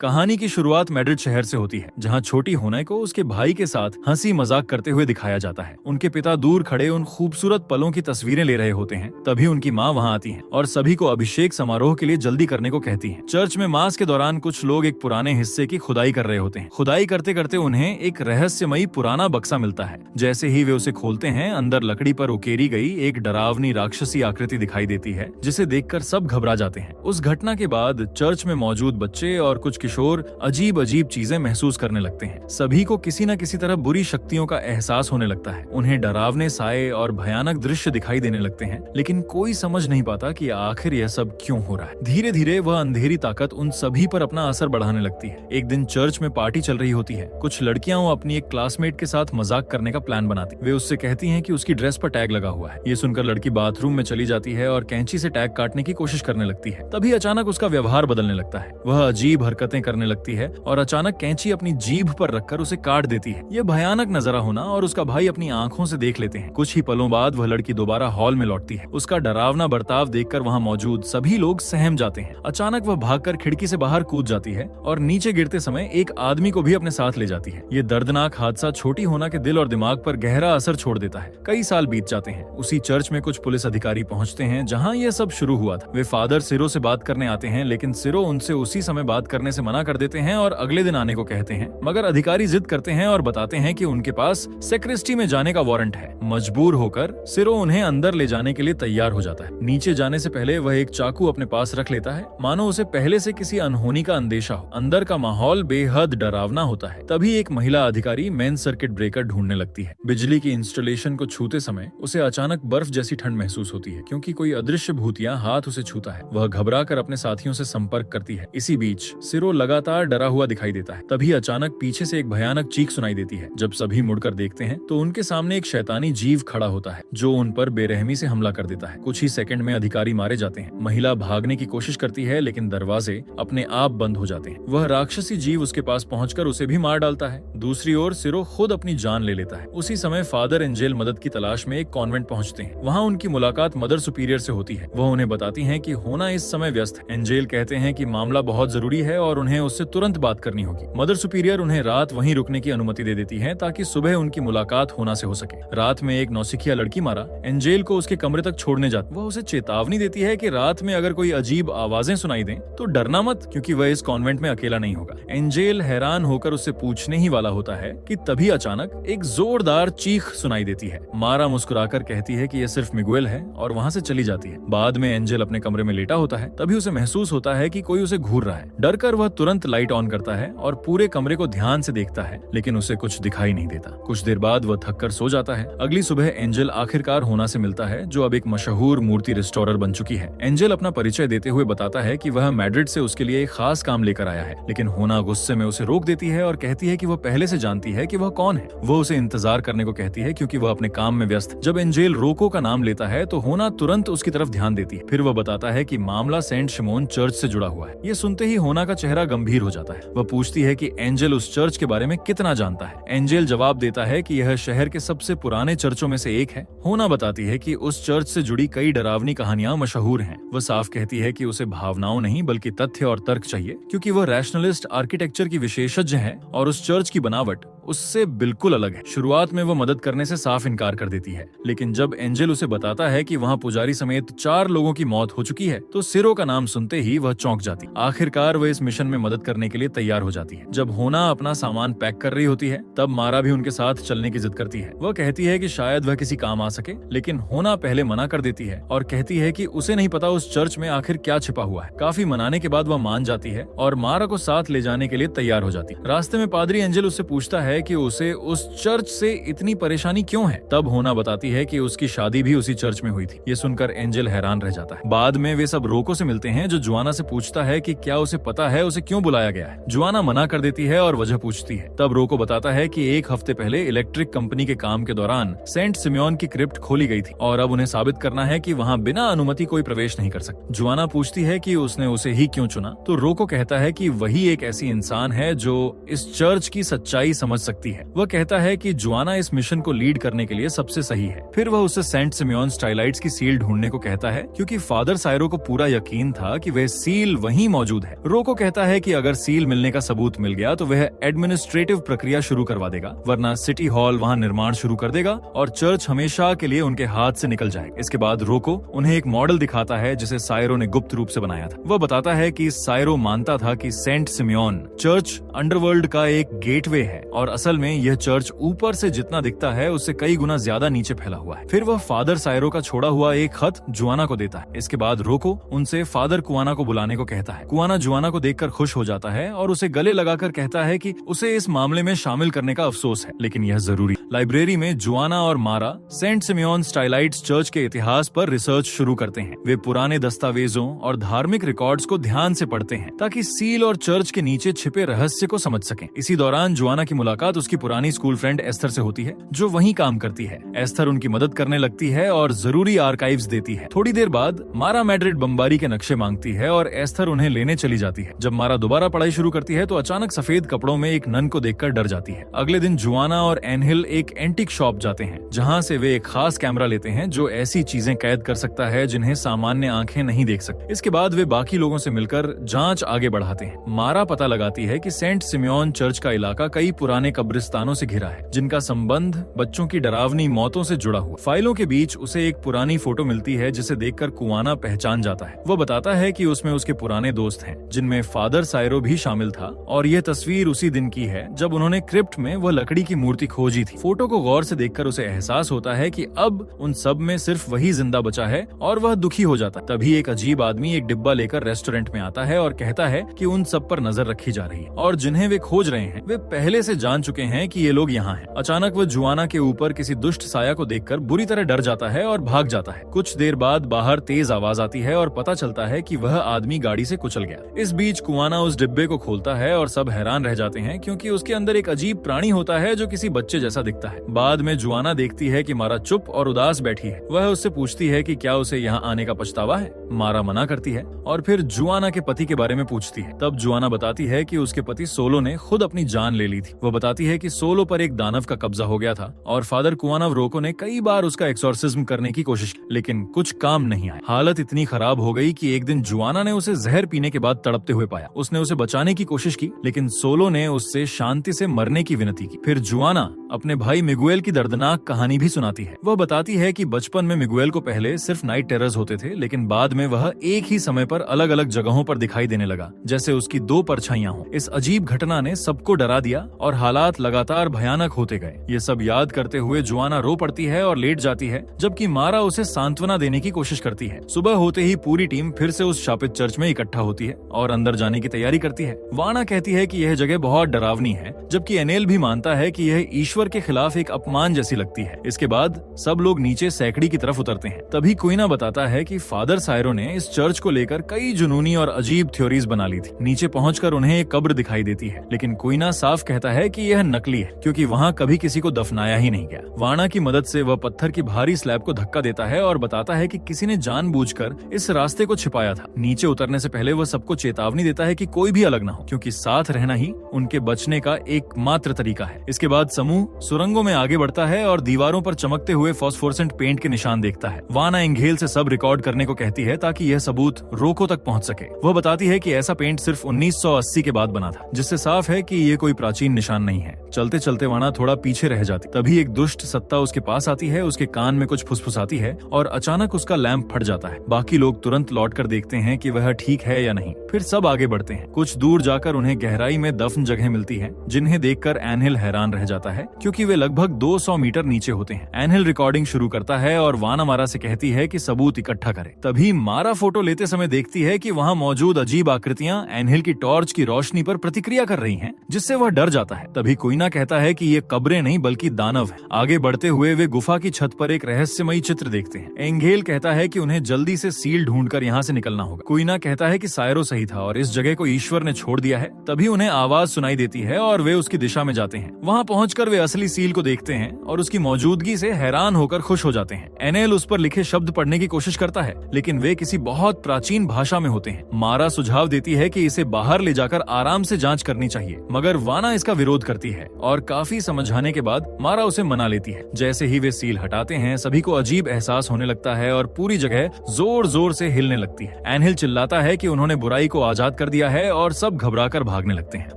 कहानी की शुरुआत मैड्रिड शहर से होती है, जहाँ छोटी होना को उसके भाई के साथ हंसी मजाक करते हुए दिखाया जाता है। उनके पिता दूर खड़े उन खूबसूरत पलों की तस्वीरें ले रहे होते हैं। तभी उनकी माँ वहाँ आती है और सभी को अभिषेक समारोह के लिए जल्दी करने को कहती है। चर्च में मास के दौरान कुछ लोग एक पुराने हिस्से की खुदाई कर रहे होते हैं। खुदाई करते करते उन्हें एक रहस्यमयी पुराना बक्सा मिलता है। जैसे ही वे उसे खोलते हैं, अंदर लकड़ी पर उकेरी गई एक डरावनी राक्षसी आकृति दिखाई देती है, जिसे देखकर सब घबरा जाते हैं। उस घटना के बाद चर्च में मौजूद बच्चे और कुछ किशोर अजीब अजीब चीजें महसूस करने लगते हैं। सभी को किसी न किसी तरह बुरी शक्तियों का एहसास होने लगता है। उन्हें डरावने साए और भयानक दृश्य दिखाई देने लगते हैं, लेकिन कोई समझ नहीं पाता कि आखिर यह सब क्यों हो रहा है। धीरे धीरे वह अंधेरी ताकत उन सभी पर अपना असर बढ़ाने लगती है। एक दिन चर्च में पार्टी चल रही होती है। कुछ लड़कियां अपनी एक क्लासमेट के साथ मजाक करने का प्लान बनाती। वे उससे कहती हैं कि उसकी ड्रेस पर टैग लगा हुआ है। ये सुनकर लड़की बाथरूम में चली जाती है और कैंची से टैग काटने की कोशिश करने लगती है। तभी अचानक उसका व्यवहार बदलने लगता है। वह अजीब हरकतें करने लगती है और अचानक कैंची अपनी जीभ पर रखकर उसे काट देती है। यह भयानक नजारा होना और उसका भाई अपनी आंखों से देख लेते हैं। कुछ ही पलों बाद वह लड़की दोबारा हॉल में लौटती है। उसका डरावना बर्ताव देखकर वहां मौजूद सभी लोग सहम जाते हैं। अचानक वह भागकर खिड़की से बाहर कूद जाती है और नीचे गिरते समय एक आदमी को भी अपने साथ ले जाती है। ये दर्दनाक हादसा छोटी होना के दिल और दिमाग पर गहरा असर छोड़ देता है। कई साल बीत जाते हैं। उसी चर्च में कुछ पुलिस अधिकारी पहुंचते हैं जहां यह सब शुरू हुआ था। वे फादर सिरो से बात करने आते हैं, लेकिन सिरो उनसे उसी समय बात करने से मना कर देते हैं और अगले दिन आने को कहते हैं। मगर अधिकारी जिद करते हैं और बताते हैं कि उनके पास सेक्रेस्ट्री में जाने का वारंट है। मजबूर होकर सिरो उन्हें अंदर ले जाने के लिए तैयार हो जाता है। नीचे जाने से पहले वह एक चाकू अपने पास रख लेता है, मानो उसे पहले से किसी अनहोनी का अंदेशा हो। अंदर का माहौल बेहद डरावना होता है। तभी एक महिला अधिकारी मेन सर्किट ब्रेकर ढूंढने लगती है। बिजली की इंस्टॉलेशन को छूते समय उसे अचानक बर्फ जैसी ठंड महसूस होती है, क्योंकि कोई अदृश्य भूतिया हाथ उसे छूता है। वह घबरा कर अपने साथियों से संपर्क करती है। इसी बीच सिरो लगातार डरा हुआ दिखाई देता है। तभी अचानक पीछे से एक भयानक चीख सुनाई देती है। जब सभी मुड़कर देखते हैं तो उनके सामने एक शैतानी जीव खड़ा होता है, जो उन पर बेरहमी से हमला कर देता है। कुछ ही सेकंड में अधिकारी मारे जाते हैं। महिला भागने की कोशिश करती है, लेकिन दरवाजे अपने आप बंद हो जाते हैं। वह राक्षसी जीव उसके पास पहुंचकर उसे भी मार डालता है। दूसरी ओर सिरो खुद अपनी जान ले लेता है। उसी समय फादर एंजेल मदद की तलाश में एक कॉन्वेंट पहुंचते हैं। वहां उनकी मुलाकात मदर सुपीरियर से होती है। वह उन्हें बताती हैं कि होना इस समय व्यस्त है। एंजेल कहते हैं कि मामला बहुत जरूरी है और उन्हें उससे तुरंत बात करनी होगी। मदर सुपीरियर उन्हें रात वहीं रुकने की अनुमति दे देती है, ताकि सुबह उनकी मुलाकात होना से हो सके। रात में एक नौसिखिया लड़की मारा एंजेल को उसके कमरे तक छोड़ने जाती। वह उसे चेतावनी देती है कि रात में अगर कोई अजीब आवाजें सुनाई दें तो डरना मत, क्योंकि वह इस कॉन्वेंट में अकेला नहीं होगा। एंजेल हैरान होकर उससे पूछने ही वाला होता है कि तभी अचानक एक जोरदार चीख सुनाई देती है। मारा मुस्कुराकर कहती है कि यह सिर्फ मिगुएल है और वहां से चली जाती है। बाद में एंजेल अपने कमरे में लेटा होता है। तभी उसे महसूस होता है कि कोई उसे घूर रहा है। डरकर वह तुरंत लाइट ऑन करता है और पूरे कमरे को ध्यान से देखता है, लेकिन उसे कुछ दिखाई नहीं देता। कुछ देर बाद वह थककर सो जाता है। अगली सुबह एंजेल आखिरकार होना से मिलता है, जो अब एक मशहूर मूर्ति रिस्टोरर बन चुकी है। एंजेल अपना परिचय देते हुए बताता है कि वह मैड्रिड से उसके लिए एक खास काम लेकर आया है, लेकिन होना गुस्से में उसे रोक देती है और कहती है कि वह पहले से जानती है कि वह कौन है। वह उसे इंतजार करने को कहती है, क्योंकि वह अपने काम में व्यस्त। जब एंजेल रोको का नाम लेता है तो होना तुरंत उसकी तरफ ध्यान देती है। फिर वह बताता है कि मामला सेंट शिमोन चर्च से जुड़ा हुआ है। ये सुनते ही होना का चेहरा गंभीर हो जाता है। वह पूछती है कि एंजेल उस चर्च के बारे में कितना जानता है। एंजेल जवाब देता है कि यह शहर के सबसे पुराने चर्चों में से एक है। होना बताती है कि उस चर्च से जुड़ी कई डरावनी कहानियां मशहूर हैं। वह साफ कहती है कि उसे भावनाओं नहीं बल्कि तथ्य और तर्क चाहिए, क्योंकि वह रैशनलिस्ट आर्किटेक्चर की विशेषज्ञ है और उस चर्च की बनावट उससे बिल्कुल अलग है। शुरुआत में वो मदद करने से साफ इनकार कर देती है, लेकिन जब एंजेल उसे बताता है कि वहाँ पुजारी समेत 4 लोगों की मौत हो चुकी है, तो सिरो का नाम सुनते ही वह चौंक जाती। आखिरकार वह इस मिशन में मदद करने के लिए तैयार हो जाती है। जब होना अपना सामान पैक कर रही होती है, तब मारा भी उनके साथ चलने की जिद करती है। वह कहती है कि शायद वह किसी काम आ सके, लेकिन होना पहले मना कर देती है और कहती है कि उसे नहीं पता उस चर्च में आखिर क्या छिपा हुआ है। काफी मनाने के बाद वह मान जाती है और मारा को साथ ले जाने के लिए तैयार हो जाती है। रास्ते में पादरी एंजेल उससे पूछता है कि उसे उस चर्च से इतनी परेशानी क्यों है। तब होना बताती है कि उसकी शादी भी उसी चर्च में हुई थी। ये सुनकर एंजेल हैरान रह जाता है। बाद में वे सब रोको से मिलते हैं, जो जुआना से पूछता है कि क्या उसे पता है उसे क्यों बुलाया गया है। जुआना मना कर देती है और वजह पूछती है। तब रोको बताता है कि 1 हफ्ते पहले इलेक्ट्रिक कंपनी के काम के दौरान सेंट सिमियोन की क्रिप्ट खोली गई थी और अब उन्हें साबित करना है कि वहाँ बिना अनुमति कोई प्रवेश नहीं कर सकता। जुआना पूछती है कि उसने उसे ही क्यों चुना, तो रोको कहता है कि वही एक ऐसी इंसान है जो इस चर्च की सच्चाई समझ सकती है। वह कहता है कि जोआना इस मिशन को लीड करने के लिए सबसे सही है। फिर वह उसे सेंट सिमियोन स्टाइलाइट्स की सील ढूंढने को कहता है, क्योंकि फादर सायरो को पूरा यकीन था कि वह सील वहीं मौजूद है। रोको कहता है कि अगर सील मिलने का सबूत मिल गया तो वह एडमिनिस्ट्रेटिव प्रक्रिया शुरू करवा देगा, वरना सिटी हॉल वहां निर्माण शुरू कर देगा और चर्च हमेशा के लिए उनके हाथ से निकल जाएगा। इसके बाद रोको उन्हें एक मॉडल दिखाता है जिसे सायरो ने गुप्त रूप से बनाया था। वह बताता है कि सायरो मानता था कि सेंट सिमियोन चर्च अंडरवर्ल्ड का एक गेटवे है और असल में यह चर्च ऊपर से जितना दिखता है उससे कई गुना ज्यादा नीचे फैला हुआ है। फिर वह फादर सायरो का छोड़ा हुआ एक खत जुआना को देता है। इसके बाद रोको उनसे फादर कुआना को बुलाने को कहता है। कुआना जुआना को देखकर खुश हो जाता है और उसे गले लगाकर कहता है कि उसे इस मामले में शामिल करने का अफसोस है, लेकिन यह जरूरी। लाइब्रेरी में जुआना और मारा सेंट सिमियोन स्टाइलाइट्स चर्च के इतिहास पर रिसर्च शुरू करते हैं। वे पुराने दस्तावेजों और धार्मिक रिकॉर्ड्स को ध्यान से पढ़ते हैं ताकि सील और चर्च के नीचे छिपे रहस्य को समझ सकें। इसी दौरान जुआना की मुलाकात उसकी पुरानी स्कूल फ्रेंड एस्थर से होती है, जो वहीं काम करती है। एस्थर उनकी मदद करने लगती है और जरूरी आर्काइव्स देती है। थोड़ी देर बाद मारा मैड्रिड बमबारी के नक्शे मांगती है और एस्थर उन्हें लेने चली जाती है। जब मारा दोबारा पढ़ाई शुरू करती है तो अचानक सफेद कपड़ों में एक नन को देखकर डर जाती है। अगले दिन जुआना और एनहिल एक एंटीक शॉप जाते हैं, जहाँ से वे एक खास कैमरा लेते हैं जो ऐसी चीजें कैद कर सकता है जिन्हें सामान्य आंखें नहीं देख सकती। इसके बाद वे बाकी लोगों से मिलकर जांच आगे बढ़ाते हैं। मारा पता लगाती है कि सेंट सिमियोन चर्च का इलाका कई पुराने कब्रिस्तानों से घिरा है, जिनका संबंध बच्चों की डरावनी मौतों से जुड़ा हुआ। फाइलों के बीच उसे एक पुरानी फोटो मिलती है जिसे देखकर कुआना पहचान जाता है। वह बताता है कि उसमें उसके पुराने दोस्त हैं, जिनमें फादर सायरो भी शामिल था, और यह तस्वीर उसी दिन की है जब उन्होंने क्रिप्ट में वह लकड़ी की मूर्ति खोजी थी। फोटो को गौर से देखकर उसे एहसास होता है कि अब उन सब में सिर्फ वही जिंदा बचा है और वह दुखी हो जाता है। तभी एक अजीब आदमी एक डिब्बा लेकर रेस्टोरेंट में आता है और कहता है कि उन सब पर नजर रखी जा रही है और जिन्हें वे खोज रहे हैं वे पहले से जान चुके हैं कि ये लोग यहाँ हैं। अचानक वह जुआना के ऊपर किसी दुष्ट साया को देखकर बुरी तरह डर जाता है और भाग जाता है। कुछ देर बाद बाहर तेज आवाज आती है और पता चलता है कि वह आदमी गाड़ी से कुचल गया। इस बीच कुआना उस डिब्बे को खोलता है और सब हैरान रह जाते हैं, क्योंकि उसके अंदर एक अजीब प्राणी होता है जो किसी बच्चे जैसा दिखता है। बाद में जुआना देखती है कि मारा चुप और उदास बैठी है। वह उससे पूछती है कि क्या उसे यहाँ आने का पछतावा है। मारा मना करती है और फिर जुआना के पति के बारे में पूछती है। तब जुआना बताती है कि उसके पति सोलो ने खुद अपनी जान ले ली थी। वह बताती है कि सोलो पर एक दानव का कब्जा हो गया था और फादर कुआनव रोको ने कई बार उसका एक्सोर्सिज्म करने की कोशिश की, लेकिन कुछ काम नहीं आया। हालत इतनी खराब हो गई कि एक दिन जुआना ने उसे जहर पीने के बाद तड़पते हुए पाया। उसने उसे बचाने की कोशिश की, लेकिन सोलो ने उससे शांति से मरने की विनती की। फिर जुआना अपने भाई मिगुएल की दर्दनाक कहानी भी सुनाती है। वह बताती है कि बचपन में मिगुएल को पहले सिर्फ नाइट टेरर्स होते थे, लेकिन बाद में वह एक ही समय पर अलग अलग जगहों पर दिखाई देने लगा, जैसे उसकी दो परछाइयां हों। इस अजीब घटना ने सबको डरा दिया और हालात लगातार भयानक होते गए। ये सब याद करते हुए जुआना रो पड़ती है और लेट जाती है, जबकि मारा उसे सांत्वना देने की कोशिश करती है। सुबह होते ही पूरी टीम फिर से उस शापित चर्च में इकट्ठा होती है और अंदर जाने की तैयारी करती है। वाना कहती है कि यह जगह बहुत डरावनी है, जबकि एनेल भी मानता है कि यह ईश्वर के खिलाफ एक अपमान जैसी लगती है। इसके बाद सब लोग नीचे सैकड़ी की तरफ उतरते हैं। तभी कुइना बताता है कि फादर सायरो ने इस चर्च को लेकर कई जुनूनी और अजीब थ्योरीज बना ली थी। नीचे पहुंचकर उन्हें एक कब्र दिखाई देती है, लेकिन कुइना साफ कहता है कि यह नकली है, क्योंकि वहां कभी किसी को दफनाया ही नहीं गया। वाना की मदद से वह पत्थर की भारी स्लैब को धक्का देता है और बताता है कि किसी ने जानबूझकर इस रास्ते को छिपाया था। नीचे उतरने से पहले वह सबको चेतावनी देता है कि कोई भी अलग न हो, क्योंकि साथ रहना ही उनके बचने का एकमात्र तरीका है। इसके बाद समूह सुरंगों में आगे बढ़ता है और दीवारों पर चमकते हुए फॉस्फोरेसेंट पेंट के निशान देखता है। वाना एंगेल से सब रिकॉर्ड करने को कहती है ताकि यह सबूत रोको तक पहुंच सके। वह बताती है कि ऐसा पेंट सिर्फ 1980 के बाद बना था, जिससे साफ है कि ये कोई प्राचीन निशान नहीं है। चलते चलते वाना थोड़ा पीछे रह जाती। तभी एक दुष्ट सत्ता उसके पास आती है, उसके कान में कुछ फुसफुसाती है और अचानक उसका लैंप फट जाता है। बाकी लोग तुरंत लौट कर देखते हैं कि वह ठीक है या नहीं। फिर सब आगे बढ़ते हैं। कुछ दूर जाकर उन्हें गहराई में दफन जगह मिलती है, जिन्हें देखकर एनहिल हैरान रह जाता है, क्योंकि वे लगभग 200 मीटर नीचे होते हैं। एनहिल रिकॉर्डिंग शुरू करता है और वाना मारा से कहती है कि सबूत इकट्ठा करे। तभी मारा फोटो लेते समय देखती है कि वहाँ मौजूद अजीब आकृतियां एनहिल की टॉर्च की रोशनी पर प्रतिक्रिया कर रही हैं, जिससे वह डर जाता है। तभी कुइना कहता है कि ये कब्रें नहीं बल्कि दानव है। आगे बढ़ते हुए वे गुफा की छत पर एक रहस्यमयी चित्र देखते हैं। एंगेल कहता है कि उन्हें जल्दी से सील ढूंढकर यहाँ से निकलना होगा। कुइना कहता है कि सायरो सही था और इस जगह को ईश्वर ने छोड़ दिया है। तभी उन्हें आवाज सुनाई देती है और वे उसकी दिशा में जाते हैं। वहाँ पहुंचकर वे असली सील को देखते हैं और उसकी मौजूदगी से हैरान होकर खुश हो जाते हैं। एनेल उस पर लिखे शब्द पढ़ने की कोशिश करता है, लेकिन वे किसी बहुत प्राचीन भाषा में होते हैं। मारा सुझाव देती है कि इसे बाहर ले जाकर आराम से जांच करनी चाहिए, मगर वाना इसका विरोध करती है और काफी समझाने के बाद मारा उसे मना लेती है। जैसे ही वे सील हटाते हैं सभी को अजीब एहसास होने लगता है और पूरी जगह जोर जोर से हिलने लगती है। एनहिल चिल्लाता है कि उन्होंने बुराई को आजाद कर दिया है और सब घबराकर भागने लगते हैं।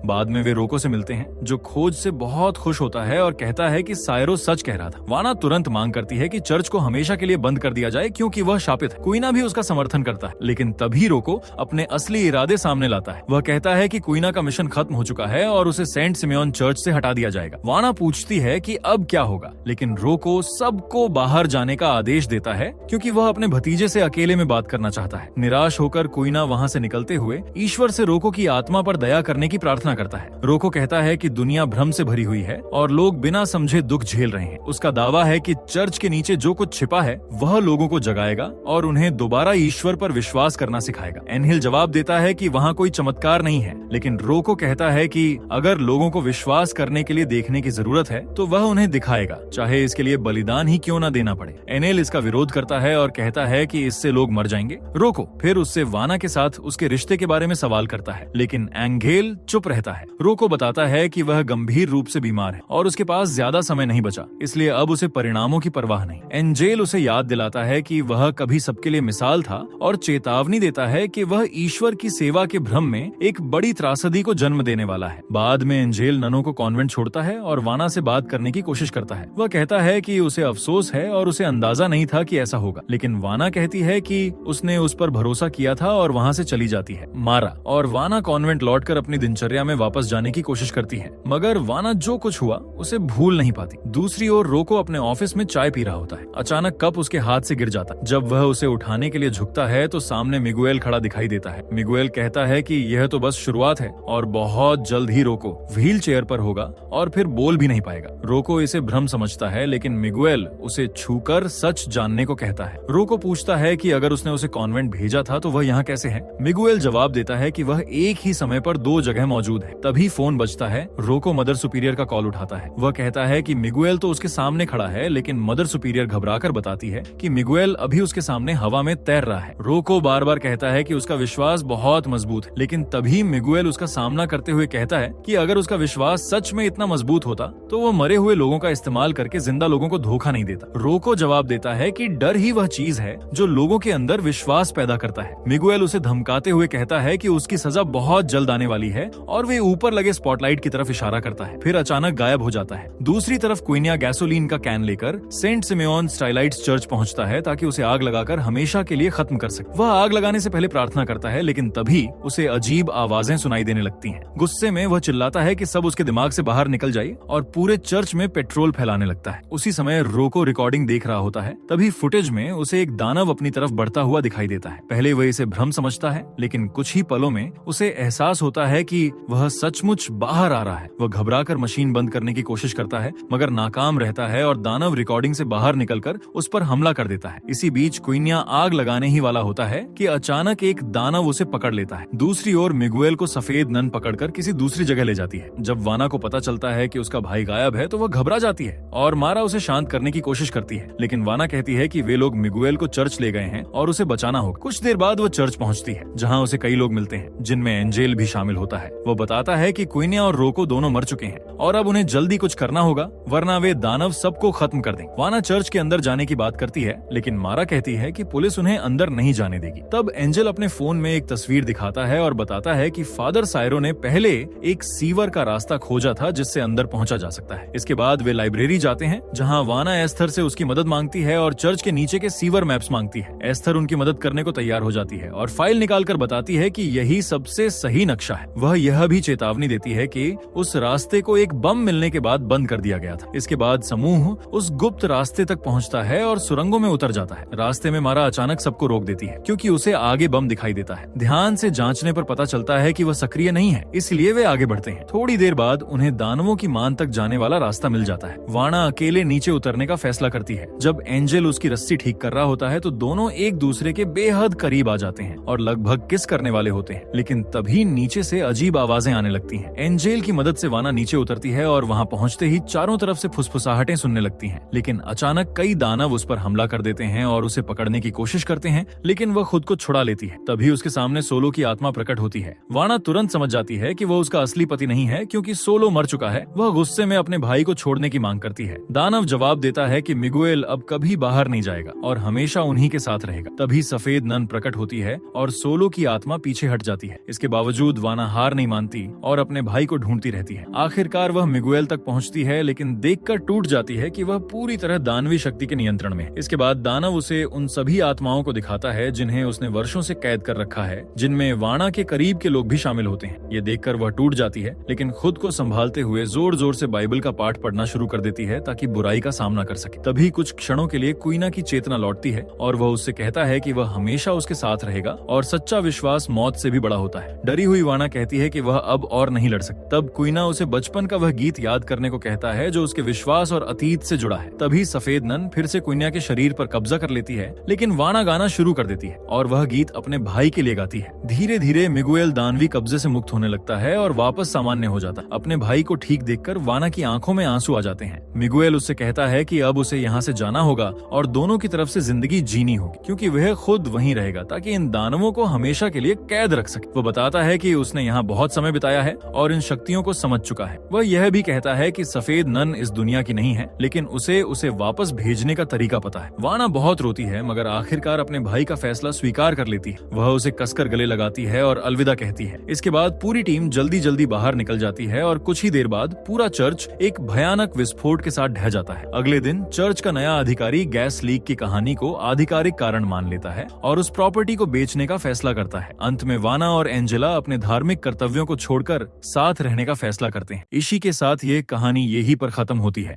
बाद में वे रोको से मिलते हैं जो खोज से बहुत खुश होता है और कहता है कि सायरो सच कह रहा था। वाना तुरंत मांग करती है कि चर्च को हमेशा के लिए बंद कर दिया जाए क्योंकि वह शापित है। क्वीना भी उसका समर्थन करता है, लेकिन तभी रोको अपने असली इरादे सामने लाता है। वह कहता है कि क्वीना का मिशन खत्म हो चुका है और उसे सेंट सिमेओन चर्च से हटा दिया जाएगा। वाना पूछती है कि अब क्या होगा, लेकिन रोको सबको बाहर जाने का आदेश देता है क्योंकि वह अपने भतीजे से अकेले में बात करना चाहता है। निराश होकर क्वीना वहाँ से निकलते हुए ईश्वर से रोको की आत्मा पर दया करने की प्रार्थना करता है। रोको कहता है कि दुनिया भ्रम से भरी हुई है और लोग बिना समझे दुख झेल रहे हैं। उसका दावा है कि चर्च के नीचे जो कुछ छिपा है वह लोगों को जगाएगा और उन्हें दोबारा ईश्वर पर विश्वास करना सिखाएगा। एनहिल जवाब देता है कि वहाँ कोई चमत्कार नहीं है, लेकिन रोको कहता है कि अगर लोगों को विश्वास करने के लिए देखने की जरूरत है तो वह उन्हें दिखाएगा, चाहे इसके लिए बलिदान ही क्यों न देना पड़े। एनहिल इसका विरोध करता है और कहता है कि इससे लोग मर जाएंगे। रोको फिर उससे वाना के साथ उसके रिश्ते के बारे में सवाल करता है, लेकिन एंगेल चुप रहता है। रोको बताता है कि वह गंभीर रूप से बीमार है और उसके पास ज्यादा समय नहीं बचा, इसलिए अब उसे परिणामों की परवाह नहीं। एंजेल उसे याद दिलाता है कि वह कभी सबके लिए मिसाल था और चेतावनी देता है कि वह ईश्वर की सेवा के भ्रम में एक बड़ी त्रासदी को जन्म देने वाला है। बाद में एंजेल ननो को कॉन्वेंट छोड़ता है और वाना से बात करने की कोशिश करता है। वह कहता है कि उसे अफसोस है और उसे अंदाजा नहीं था कि ऐसा होगा, लेकिन वाना कहती है कि उसने उस पर भरोसा किया था और वहाँ से चली जाती है। मारा और वाना कॉन्वेंट लौटकर अपनी दिनचर्या में वापस जाने की कोशिश करती है, मगर वाना जो कुछ हुआ उसे भूल नहीं पाती। दूसरी ओर रोको अपने ऑफिस में चाय पी रहा होता है। अचानक कप उसके हाथ से गिर जाता है। जब वह उसे उठाने के लिए झुकता है तो सामने मिगुएल खड़ा दिखाई देता है। मिगुएल कहता है कि यह तो बस शुरुआत है और बहुत जल्द ही रोको व्हील चेयर पर होगा और फिर बोल भी नहीं पाएगा। रोको इसे भ्रम समझता है, लेकिन मिगुएल उसे छूकर सच जानने को कहता है। रोको पूछता है कि अगर उसने उसे कॉन्वेंट भेजा था तो वह यहाँ कैसे है। मिगुएल जवाब देता है कि वह एक ही समय पर दो जगह मौजूद है। तभी फोन बजता है। रोको मदर सुपीरियर का कॉल उठाता है। वह कहता है कि मिगुएल तो उसके सामने खड़ा है, लेकिन मदर सुपीरियर घबराकर बताती है कि मिगुएल अभी उसके सामने हवा में तैर रहा है। रोको बार बार कहता है कि उसका विश्वास बहुत मजबूत है, लेकिन तभी मिगुएल उसका सामना करते हुए कहता है कि अगर उसका विश्वास सच में इतना मजबूत होता तो वो मरे हुए लोगों का इस्तेमाल करके जिंदा लोगों को धोखा नहीं देता। रोको जवाब देता है कि डर ही वह चीज है जो लोगों के अंदर विश्वास पैदा करता है। मिगुएल उसे धमकाते हुए कहता है कि उसकी सजा बहुत जल्द आने वाली है और वे ऊपर लगे स्पॉटलाइट की तरफ इशारा करता है, फिर अचानक गायब हो जाता है। दूसरी तरफ क्वीनिया गैसोलीन का कैन लेकर सेंट सिमेओन स्टाइलाइट्स चर्च पहुंचता है ताकि उसे आग लगाकर हमेशा के लिए खत्म कर सके। वह आग लगाने से पहले प्रार्थना करता है, लेकिन तभी उसे अजीब आवाजें सुनाई देने लगती हैं। गुस्से में वह चिल्लाता है कि सब उसके दिमाग से बाहर निकल जाए और पूरे चर्च में पेट्रोल फैलाने लगता है। उसी समय रोको रिकॉर्डिंग देख रहा होता है। तभी फुटेज में उसे एक दानव अपनी तरफ बढ़ता हुआ दिखाई देता है। पहले वह इसे भ्रम समझता है, लेकिन कुछ ही पलों में उसे एहसास होता है कि वह सचमुच बाहर आ रहा है। वह घबराकर मशीन बंद करने की कोशिश करता है, मगर नाकाम रहता है और दानव रिकॉर्डिंग से बाहर निकलकर उस पर हमला कर देता है। इसी बीच क्वीनिया आग लगाने ही वाला होता है कि अचानक एक दानव उसे पकड़ लेता है। दूसरी ओर मिगुएल को सफेद नन पकड़कर किसी दूसरी जगह ले जाती है। जब वाना को पता चलता है कि उसका भाई गायब है तो वह घबरा जाती है और मारा उसे शांत करने की कोशिश करती है, लेकिन वाना कहती है कि वे लोग मिगुएल को चर्च ले गए हैं और उसे बचाना होगा। कुछ देर बाद वो चर्च पहुंचती है, जहां उसे कई लोग मिलते हैं, जिनमें एंजेल भी शामिल होता है। वो बताता है कि क्वीनिया और रोको दोनों मर चुके हैं और अब उन्हें जल्दी कुछ करना होगा, वरना वे दानव सबको खत्म कर देंगे। वाना चर्च के अंदर जाने की बात करती है, लेकिन मारा कहती है कि पुलिस उन्हें अंदर नहीं जाने देगी। तब एंजेल अपने फोन में एक तस्वीर दिखाता है और बताता है कि फादर सायरो ने पहले एक सीवर का रास्ता खोजा था जिससे अंदर पहुंचा जा सकता है। इसके बाद वे लाइब्रेरी जाते हैं, जहां वाना एस्थर से उसकी मदद मांगती है और चर्च के नीचे के सीवर मैप्स मांगती है। एस्थर उनकी मदद करने को तैयार हो जाती है और फाइल निकालकर बताती है कि यही सबसे सही नक्शा है। वह यह भी चेतावनी देती है कि उस रास्ते को एक बम मिलने के बाद बंद कर दिया गया था। इसके बाद समूह उस गुप्त रास्ते तक पहुंचता है और सुरंगों में उतर जाता है। रास्ते में मारा अचानक सबको रोक देती है क्योंकि उसे आगे बम दिखाई देता है। ध्यान से जांचने पर पता चलता है कि वह सक्रिय नहीं है, इसलिए वे आगे बढ़ते हैं। थोड़ी देर बाद उन्हें दानवों की मान तक जाने वाला रास्ता मिल जाता है। वाना अकेले नीचे उतरने का फैसला करती है। जब एंजेल उसकी रस्सी ठीक कर रहा होता है तो दोनों एक दूसरे के बेहद करीब आ जाते हैं और लगभग किस करने वाले होते हैं, लेकिन तभी नीचे से अजीब आवाजें आने लगती हैं। एंजेल की मदद से वाना नीचे उतरती है और वहां पहुंचते ही चारों तरफ से फुसफुसाहटें सुनने लगती हैं, लेकिन अचानक कई दानव उस पर हमला कर देते हैं और उसे पकड़ने की कोशिश करते हैं, लेकिन वह खुद को छुड़ा लेती है। तभी उसके सामने सोलो की आत्मा प्रकट होती है। वाना तुरंत समझ जाती है कि वह उसका असली पति नहीं है, क्योंकि सोलो मर चुका है, वह गुस्से में अपने भाई को छोड़ने की मांग करती है। दानव जवाब देता है कि मिगुएल अब कभी बाहर नहीं जाएगा और हमेशा उन्हीं के साथ रहेगा। तभी सफेद नन प्रकट होती है और सोलो की आत्मा पीछे हट जाती है। इसके बावजूद वाना हार नहीं मानती और अपने भाई को ढूंढती रहती है। आखिरकार वह मिगुएल तक पहुंचती है, लेकिन देखकर टूट जाती है कि वह पूरी तरह दानवी शक्ति के नियंत्रण में। इसके बाद दानव उसे उन सभी आत्माओं को दिखाता है जिन्हें उसने वर्षों से कैद कर रखा है, जिनमें वाना के करीब के लोग भी शामिल होते हैं। ये देखकर वह टूट जाती है, लेकिन खुद को संभालते हुए जोर जोर से बाइबल का पाठ पढ़ना शुरू कर देती है ताकि बुराई का सामना कर सके। तभी कुछ क्षणों के लिए क्वीना की चेतना लौटती है और वह उससे कहता है कि वह हमेशा उसके साथ रहेगा और सच्चा विश्वास मौत से भी बड़ा होता है। डरी हुई वाना कहती है कि वह अब और नहीं लड़ सकती। तब क्वीना उसे बचपन का वह गीत याद करने को कहता है जो उसके विश्वास और अतीत से जुड़ा है। तभी सफेद नन फिर से क्वीना के शरीर पर कब्जा कर लेती है, लेकिन वाना गाना शुरू कर देती है और वह गीत अपने भाई के लिए गाती है। धीरे धीरे मिगुएल दानवी कब्जे से मुक्त होने लगता है और वापस सामान्य हो जाता है। अपने भाई को ठीक देखकर वाना की आंखों में आंसू आ जाते हैं। मिगुएल उससे कहता है कि अब उसे यहाँ से जाना होगा और दोनों की तरफ से जिंदगी जीनी होगी, क्योंकि वह खुद वहीं रहेगा ताकि इन दानवों को हमेशा के लिए कैद रख सके। वो बताता है कि उसने यहाँ बहुत समय बिताया है और इन शक्तियों को समझ चुका है। वह यह भी कहता है कि सफेद नन इस दुनिया की नहीं है, लेकिन उसे वापस भेजने का तरीका पता है। वाना बहुत रोती है, मगर आखिरकार अपने भाई का फैसला स्वीकार कर लेती है। वह उसे कसकर गले लगाती है और अलविदा कहती है। इसके बाद पूरी टीम जल्दी जल्दी बाहर निकल जाती है और कुछ ही देर बाद पूरा चर्च एक भयानक विस्फोट के साथ ढह जाता है। अगले दिन चर्च का नया अधिकारी गैस लीक की कहानी को आधिकारिक कारण मान लेता है और उस प्रॉपर्टी को बेचने का फैसला करता है। अंत में वाना और एंजेला अपने धार्मिक कर्तव्यों को छोड़कर साथ रहने का फैसला करते हैं। इसी के साथ ये कहानी यहीं पर खत्म होती है।